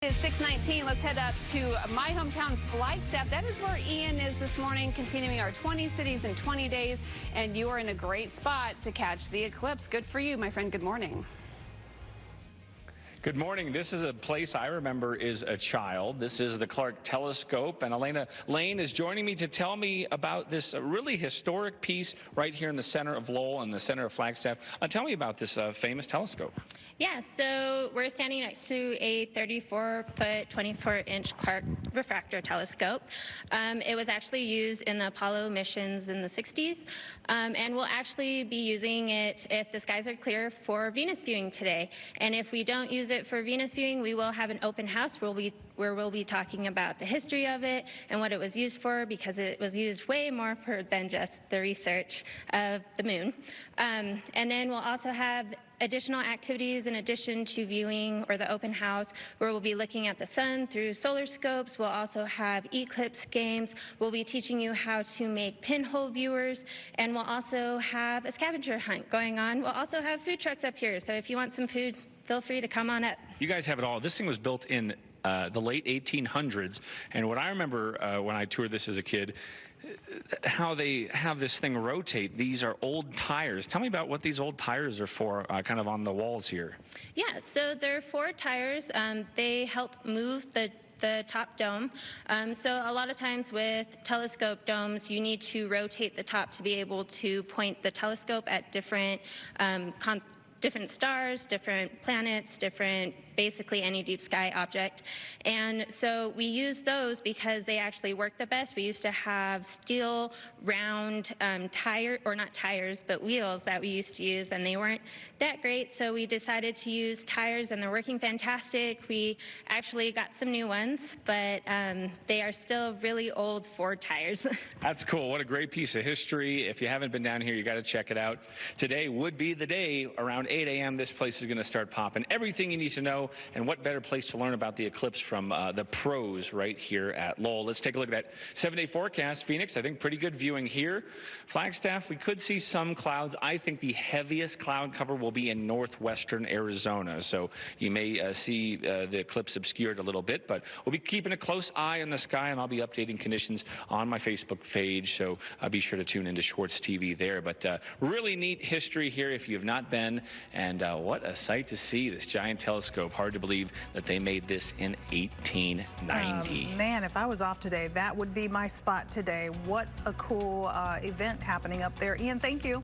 It's 6:19. Let's head up to my hometown, Flagstaff. That is where Ian is this morning, continuing our 20 cities in 20 days. And you are in a great spot to catch the eclipse. Good for you, my friend. Good morning. Good morning. This is a place I remember as a child. This is the Clark Telescope, and Elena Lane is joining me to tell me about this really historic piece right here in the center of Lowell and the center of Flagstaff. Tell me about this famous telescope. Yeah, so we're standing next to a 34-foot, 24-inch Clark Refractor telescope. It was actually used in the Apollo missions in the 60s, and we'll actually be using it if the skies are clear for Venus viewing today. And if we don't use it for Venus viewing, we will have an open house where we'll be talking about the history of it and what it was used for, because it was used way more than just the research of the moon. And then we'll also have additional activities in addition to viewing or the open house, where we'll be looking at the sun through solar scopes. We'll also have eclipse games. We'll be teaching you how to make pinhole viewers, and we'll also have a scavenger hunt going on. We'll also have food trucks up here, so if you want some food, feel free to come on up. You guys have it all. This thing was built in the late 1800s, and what I remember when I toured this as a kid, how they have this thing rotate. These are old tires. Tell me about what these old tires are for, kind of on the walls here. Yeah, so there are 4 tires. They help move the top dome. So a lot of times with telescope domes, you need to rotate the top to be able to point the telescope at different different stars, different planets, basically any deep sky object. And so we use those because they actually work the best. We used to have steel round not tires, but wheels that we used to use, and they weren't that great. So we decided to use tires, and they're working fantastic. We actually got some new ones, but they are still really old Ford tires. That's cool. What a great piece of history. If you haven't been down here, you got to check it out. Today would be the day. Around 8 a.m. this place is going to start popping. Everything you need to know, and what better place to learn about the eclipse from the pros right here at Lowell. Let's take a look at that 7-day forecast. Phoenix, I think pretty good viewing here. Flagstaff, we could see some clouds. I think the heaviest cloud cover will be in northwestern Arizona, so you may see the eclipse obscured a little bit, but we'll be keeping a close eye on the sky, and I'll be updating conditions on my Facebook page, so be sure to tune into Schwartz TV there. But really neat history here if you have not been, and what a sight to see, this giant telescope. Hard to believe that they made this in 1890. Man, if I was off today, that would be my spot today. What a cool event happening up there. Ian, thank you.